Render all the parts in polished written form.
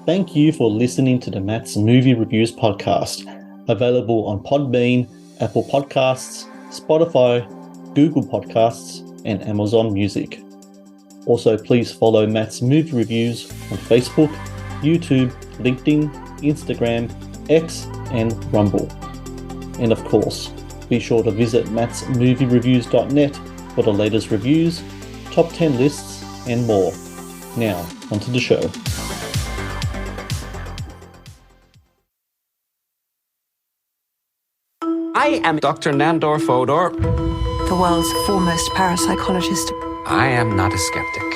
Thank you for listening to the Matt's Movie Reviews podcast, available on Podbean, Apple Podcasts, Spotify, Google Podcasts, and Amazon Music. Also, please follow Matt's Movie Reviews on Facebook, YouTube, LinkedIn, Instagram, X, and Rumble. And of course, be sure to visit mattsmoviereviews.net for the latest reviews, top 10 lists, and more. Now, onto the show. I am Dr. Nandor Fodor. The world's foremost parapsychologist. I am not a skeptic.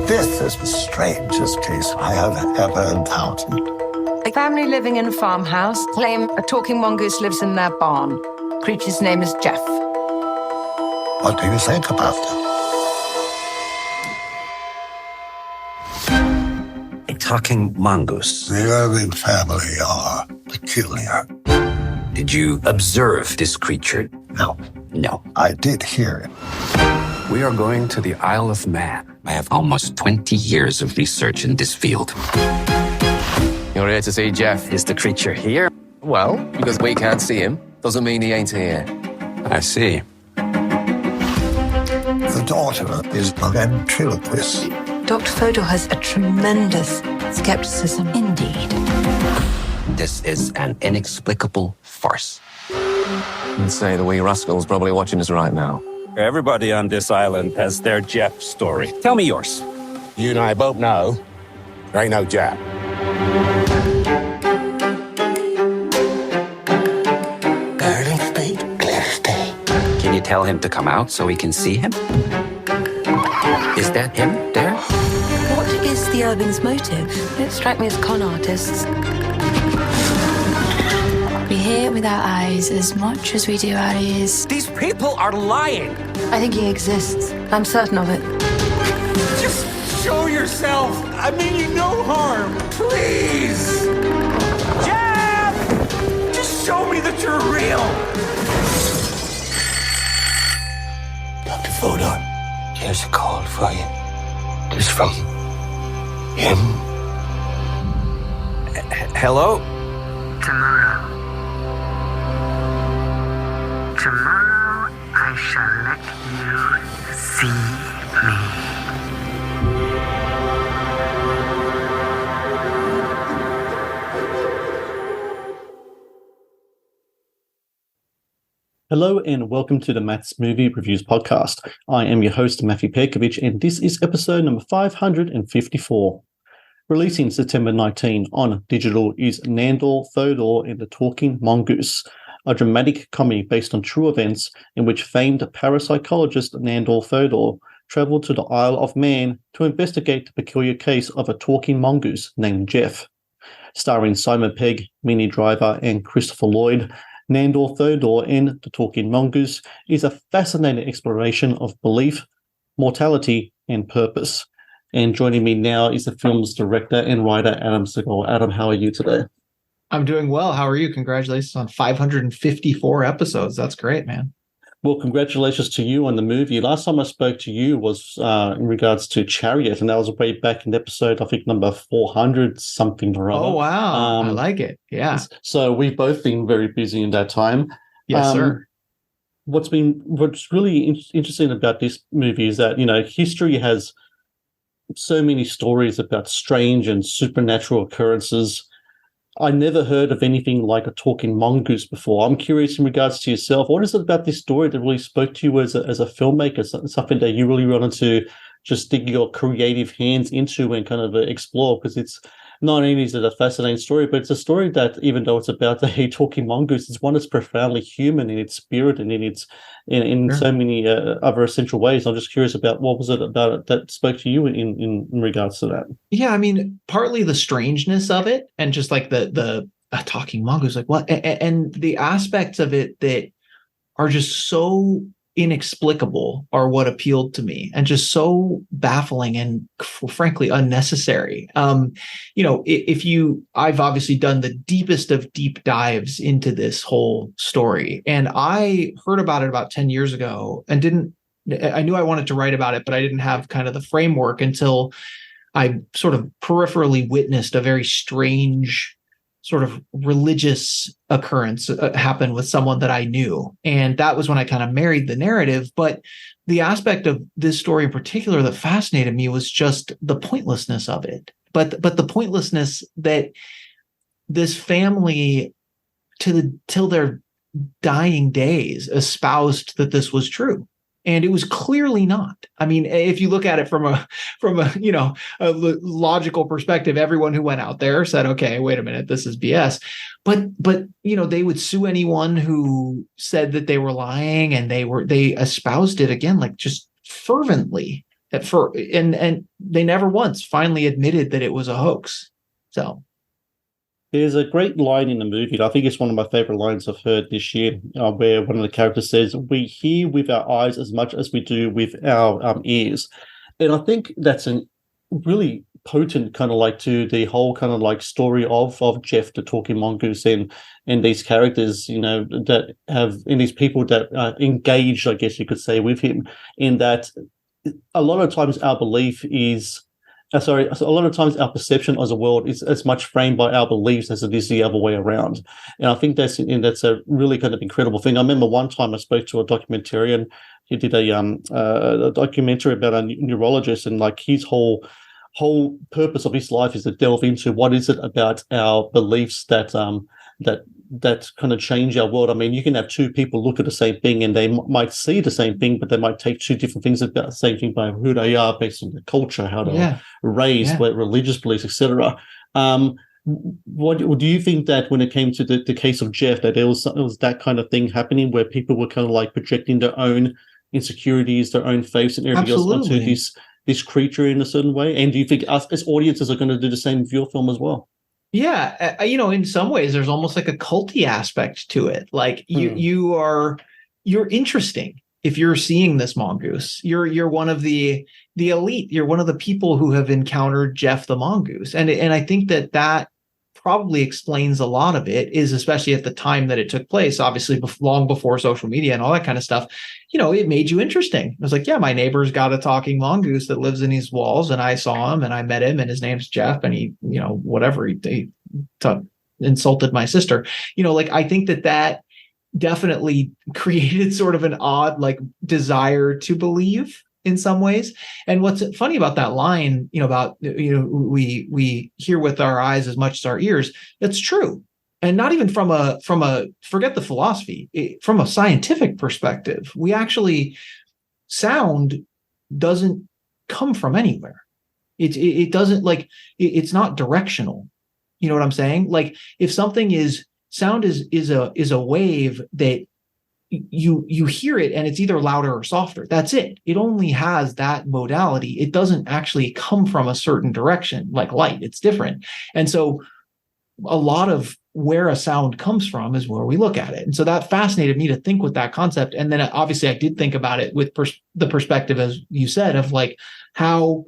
This is the strangest case I have ever encountered. A family living in a farmhouse claim a talking mongoose lives in their barn. Creature's name is Jeff. What do you think about it? A talking mongoose. The Irving family are peculiar. Did you observe this creature? No. No. I did hear it. We are going to the Isle of Mann. I have almost 20 years of research in this field. You're here to see Jeff. Is the creature here? Well, because we can't see him, doesn't mean he ain't here. I see. The daughter is a ventriloquist. Dr. Fodor has a tremendous skepticism indeed. This is an inexplicable farce. I'd say the wee rascal's probably watching us right now. Everybody on this island has their Jeff story. Tell me yours. You and I both know there ain't no Jack. Garden State, clear state. Can you tell him to come out so we can see him? Is that him there? What is the Irving's motive? It strikes me as con artists. We hear with our eyes as much as we do our ears. These people are lying. I think he exists. I'm certain of it. Just show yourself. I mean you no harm. Please. Jeff! Just show me that you're real. Dr. Fodor, here's a call for you. It's from him. Hello? Tomorrow I shall let you see me. Hello and welcome to the Matt's Movie Reviews podcast. I am your host, Matthew Pejkovic, and this is episode number 554. Releasing September 19 on digital is Nandor Fodor and the Talking Mongoose, a dramatic comedy based on true events in which famed parapsychologist Nandor Fodor traveled to the Isle of Mann to investigate the peculiar case of a talking mongoose named Jeff. Starring Simon Pegg, Minnie Driver, and Christopher Lloyd, Nandor Fodor and the Talking Mongoose is a fascinating exploration of belief, mortality, and purpose. And joining me now is the film's director and writer, Adam Sigal. Adam, how are you today? I'm doing well. How are you? Congratulations on 554 episodes. That's great, man. Well, congratulations to you on the movie. Last time I spoke to you was in regards to Chariot, and that was way back in episode, I think, number 400 something or other. Oh, wow. I like it. Yeah. So we've both been very busy in that time. Yes, sir. What's really interesting about this movie is that, history has so many stories about strange and supernatural occurrences. I never heard of anything like a talking mongoose before. I'm curious in regards to yourself. What is it about this story that really spoke to you as a filmmaker? Something that you really wanted to just dig your creative hands into and kind of explore? Because it's not only is it a fascinating story, but it's a story that, even though it's about a talking mongoose, it's one that's profoundly human in its spirit and in Sure. so many other essential ways. I'm just curious about what was it about it that spoke to you in regards to that. Yeah, I mean, partly the strangeness of it and just like the talking mongoose, like what, and the aspects of it that are just so inexplicable are what appealed to me, and just so baffling and frankly unnecessary. I've obviously done the deepest of deep dives into this whole story, and I heard about it about 10 years ago and I knew I wanted to write about it, but I didn't have kind of the framework until I sort of peripherally witnessed a very strange sort of religious occurrence happen with someone that I knew. And that was when I kind of married the narrative. But the aspect of this story in particular that fascinated me was just the pointlessness of it. But the pointlessness that this family till their dying days espoused that this was true. And it was clearly not. I mean, if you look at it from a a logical perspective, everyone who went out there said, okay, wait a minute, this is BS. But they would sue anyone who said that they were lying, and they espoused it again, like just fervently and they never once finally admitted that it was a hoax. So there's a great line in the movie, and I think it's one of my favorite lines I've heard this year, where one of the characters says, "We hear with our eyes as much as we do with our ears." And I think that's a really potent kind of like to the whole kind of like story of Jeff, the talking mongoose, and these characters, that have, and these people that are engaged, I guess you could say, with him, in that a lot of times our belief is, a lot of times our perception as a world is as much framed by our beliefs as it is the other way around. And I think that's a really kind of incredible thing. I remember one time I spoke to a documentarian. He did a documentary about a neurologist, and like his whole purpose of his life is to delve into what is it about our beliefs that kind of change our world. I mean, you can have two people look at the same thing and they might see the same thing, but they might take two different things about the same thing by who they are based on the culture, how they're raised, religious beliefs, etc. What do you think that when it came to the case of Jeff, that it was that kind of thing happening where people were kind of like projecting their own insecurities, their own faiths and everything else onto this creature in a certain way? And do you think us as audiences are going to do the same with your film as well? Yeah, in some ways, there's almost like a culty aspect to it. Like you're interesting if you're seeing this mongoose. You're one of the elite. You're one of the people who have encountered Jeff the mongoose, and I think that probably explains a lot of it. Is especially at the time that it took place, obviously long before social media and all that kind of stuff. It made you interesting. It was like, yeah, my neighbor's got a talking mongoose that lives in these walls, and I saw him and I met him, and his name's Jeff, and he insulted my sister. I think that definitely created sort of an odd like desire to believe in some ways. And what's funny about that line, about we hear with our eyes as much as our ears, that's true. And not even from a forget the philosophy, from a scientific perspective, we actually, sound doesn't come from anywhere. It doesn't, like, it's not directional. You know what I'm saying? Like, if something is sound is a wave that you hear it and it's either louder or softer. That's it. It only has that modality. It doesn't actually come from a certain direction like light. It's different. And so a lot of where a sound comes from is where we look at it. And so that fascinated me to think with that concept. And then obviously I did think about it with the perspective, as you said, of like how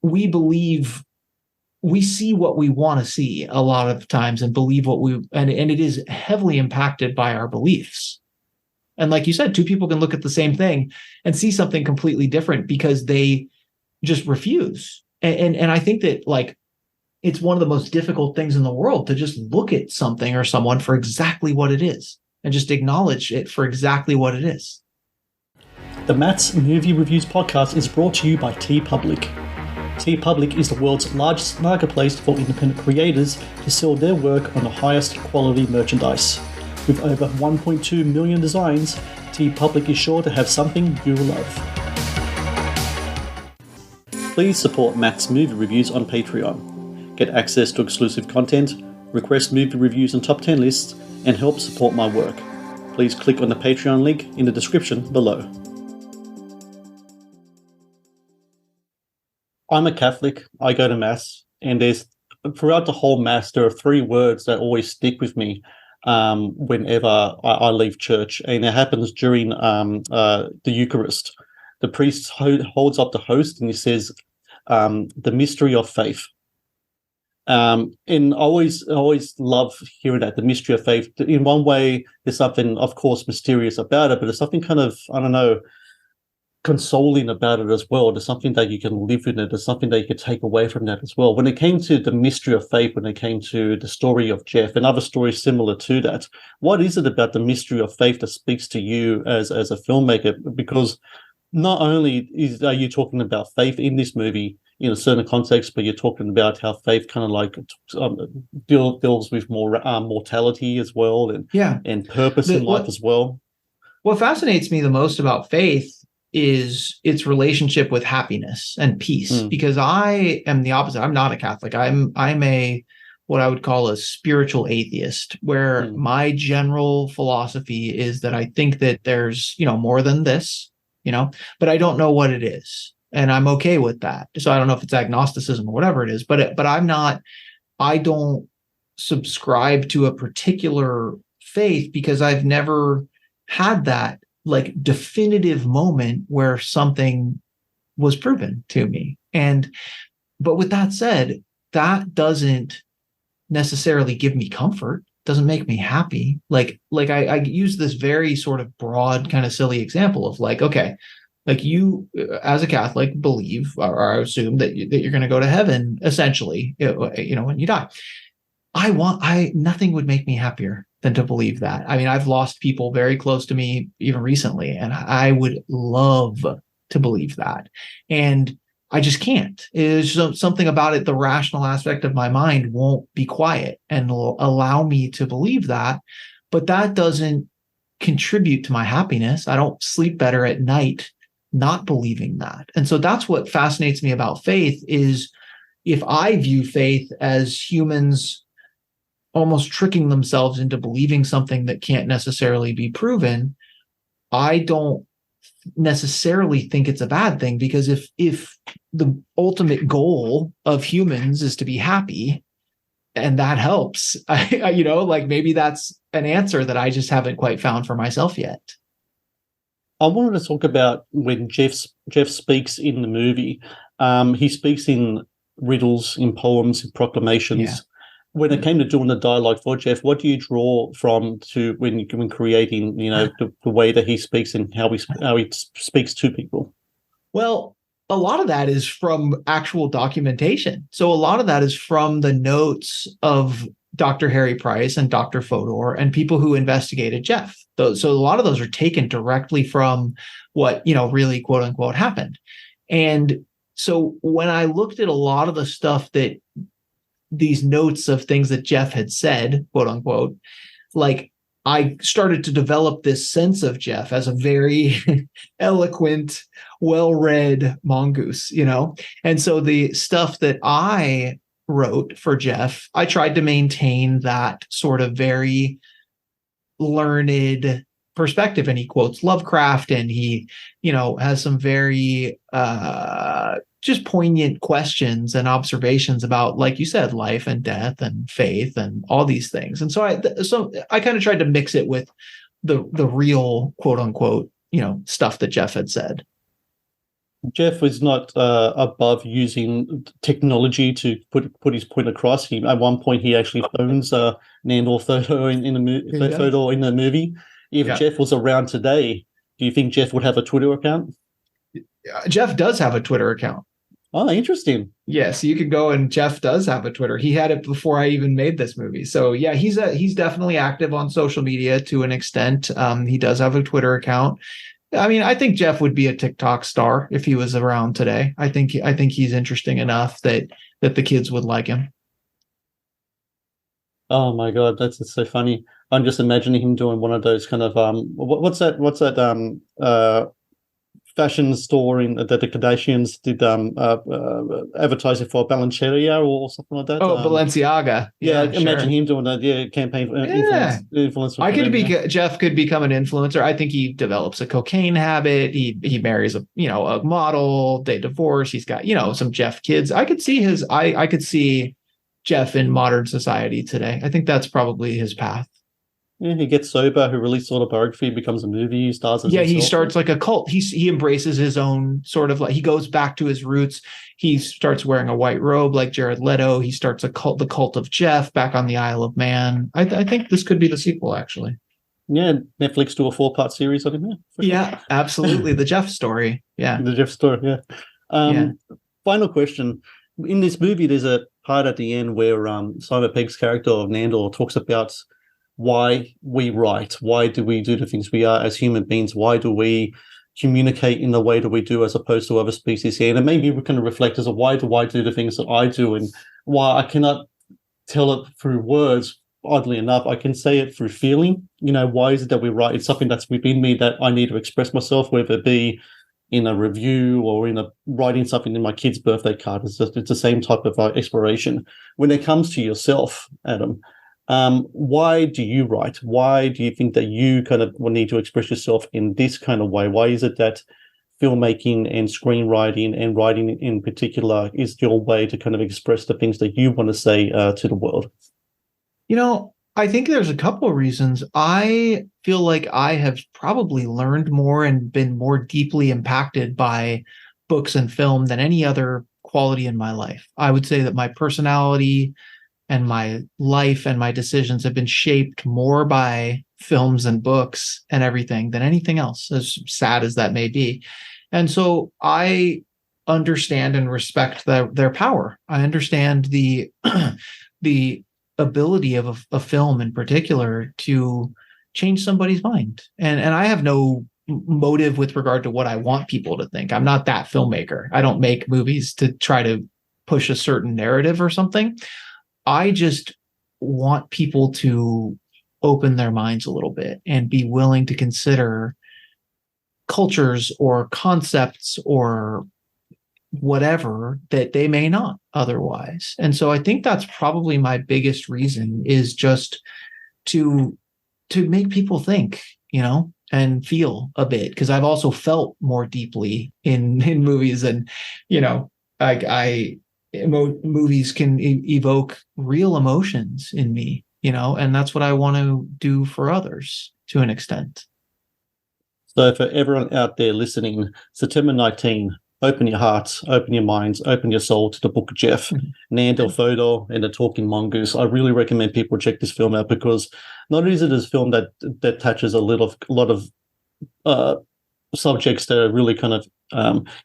we believe we see what we want to see a lot of times and believe what and it is heavily impacted by our beliefs. And like you said, two people can look at the same thing and see something completely different because they just refuse. And I think that, like, it's one of the most difficult things in the world to just look at something or someone for exactly what it is and just acknowledge it for exactly what it is. The Matt's Movie Reviews podcast is brought to you by TeePublic. TeePublic is the world's largest marketplace for independent creators to sell their work on the highest quality merchandise. With over 1.2 million designs, TeePublic is sure to have something you love. Please support Matt's Movie Reviews on Patreon. Get access to exclusive content, request movie reviews and top 10 lists, and help support my work. Please click on the Patreon link in the description below. I'm a Catholic. I go to Mass, and throughout the whole Mass, there are three words that always stick with me whenever I leave church, and it happens during the Eucharist. The priest holds up the host and he says, the mystery of faith. And I always love hearing that, the mystery of faith. In one way, there's something, of course, mysterious about it, but there's something kind of, I don't know, consoling about it as well. There's something that you can live in it. There's something that you could take away from that as well. When it came to the mystery of faith, when it came to the story of Jeff and other stories similar to that, what is it about the mystery of faith that speaks to you as a filmmaker? Because not only are you talking about faith in this movie in a certain context, but you're talking about how faith kind of like deals with more mortality as well, and purpose in life as well. What fascinates me the most about faith is its relationship with happiness and peace, because I am the opposite. I'm not a Catholic. I'm a what I would call a spiritual atheist, where my general philosophy is that I think that there's, more than this, but I don't know what it is. And I'm okay with that. So I don't know if it's agnosticism or whatever it is, but I don't subscribe to a particular faith because I've never had that like definitive moment where something was proven to me. But with that said, that doesn't necessarily give me comfort, doesn't make me happy. Like I use this very sort of broad kind of silly example of like, okay, like you as a Catholic believe or I assume that you're going to go to heaven essentially, when you die. Nothing would make me happier than to believe that. I mean, I've lost people very close to me even recently, and I would love to believe that. And I just can't. There's something about it. The rational aspect of my mind won't be quiet and will allow me to believe that. But that doesn't contribute to my happiness. I don't sleep better at night not believing that. And so that's what fascinates me about faith is if I view faith as humans almost tricking themselves into believing something that can't necessarily be proven, I don't necessarily think it's a bad thing, because if the ultimate goal of humans is to be happy and that helps, maybe that's an answer that I just haven't quite found for myself yet. I wanted to talk about when Jeff speaks in the movie. He speaks in riddles, in poems, in proclamations. Yeah. When it came to doing the dialogue for Jeff, what do you draw from to when creating, the way that he speaks and how he speaks to people? Well, a lot of that is from actual documentation. So a lot of that is from the notes of Dr. Harry Price and Dr. Fodor and people who investigated Jeff. So a lot of those are taken directly from what, really quote unquote happened. And so when I looked at a lot of the stuff that these notes of things that Jeff had said, quote unquote, like I started to develop this sense of Jeff as a very eloquent, well-read mongoose, And so the stuff that I wrote for Jeff, I tried to maintain that sort of very learned perspective. And he quotes Lovecraft, and he, has some very just poignant questions and observations about, like you said, life and death and faith and all these things. And so I kind of tried to mix it with the real quote unquote, stuff that Jeff had said. Jeff was not above using technology to put his point across. At one point, he actually phones Nandor Fodor in the movie. If Jeff was around today, do you think Jeff would have a Twitter account? Jeff does have a Twitter account. Oh, interesting. Yes, you could go, and Jeff does have a Twitter. He had it before I even made this movie. So yeah, he's definitely active on social media to an extent. He does have a Twitter account. I mean, I think Jeff would be a TikTok star if he was around today. I think he's interesting enough that the kids would like him. Oh my God, that's so funny. I'm just imagining him doing one of those kind of what's that fashion store in that the Kardashians did advertising for Balenciaga or something like that. Oh, Balenciaga. Yeah, imagine him doing that. Yeah, campaign influencer. Jeff could become an influencer. I think he develops a cocaine habit. He marries a model. They divorce. He's got some Jeff kids. I could see Jeff in modern society today. I think that's probably his path. Yeah, he gets sober, he releases autobiography, becomes a movie, stars as himself. He starts like a cult. He embraces his own sort of he goes back to his roots. He starts wearing a white robe like Jared Leto. He starts the cult of Jeff back on the Isle of Mann. I think this could be the sequel, actually. Yeah, Netflix do a 4-part series on him. Yeah, absolutely. The Jeff story. Yeah. The Jeff story, yeah. Final question. In this movie, there's a part at the end where Simon Pegg's character of Nandor talks about why we write. Why do we do the things we are as human beings? Why do we communicate in the way that we do as opposed to other species here? And maybe we can reflect as a why do I do the things that I do, and why I cannot tell it through words. Oddly enough, I can say it through feeling. Why is it that we write? It's something that's within me that I need to express myself, whether it be in a review or in writing something in my kid's birthday card. It's the same type of exploration. When it comes to yourself, Adam, why do you write? Why do you think that you kind of will need to express yourself in this kind of way? Why is it that filmmaking and screenwriting and writing in particular is your way to kind of express the things that you want to say to the world? I think there's a couple of reasons. I feel like I have probably learned more and been more deeply impacted by books and film than any other quality in my life. I would say that my personality and my life and my decisions have been shaped more by films and books and everything than anything else, as sad as that may be. And so I understand and respect their power. I understand the ability of a film in particular to change somebody's mind. And I have no motive with regard to what I want people to think. I'm not that filmmaker. I don't make movies to try to push a certain narrative or something. I just want people to open their minds a little bit and be willing to consider cultures or concepts or whatever that they may not otherwise. And so I think that's probably my biggest reason, is just to make people think, and feel a bit, because I've also felt more deeply in movies, and movies can evoke real emotions in me, and that's what I want to do for others to an extent. So for everyone out there listening, September 19, open your hearts, open your minds, open your soul to the Book of Jeff, Nandor Fodor, and the Talking Mongoose. I really recommend people check this film out, because not only is it a film that touches a lot of subjects that are really kind of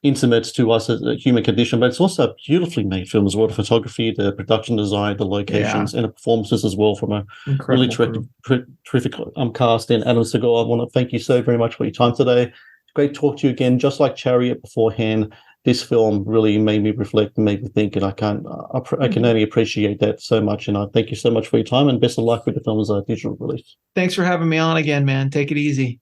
intimate to us as a human condition, but it's also a beautifully made film as well. The photography, the production design, the locations, and the performances as well from a really terrific cast. And Adam Sigal, I want to thank you so very much for your time today. Great to talk to you again. Just like Chariot beforehand, this film really made me reflect and made me think, and I can only appreciate that so much. And I thank you so much for your time, and best of luck with the film's digital release. Thanks for having me on again, man. Take it easy.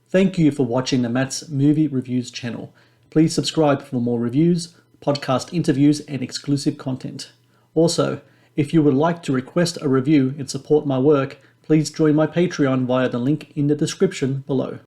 Thank you for watching the Matt's Movie Reviews channel. Please subscribe for more reviews, podcast interviews, and exclusive content. Also, if you would like to request a review and support my work, please join my Patreon via the link in the description below.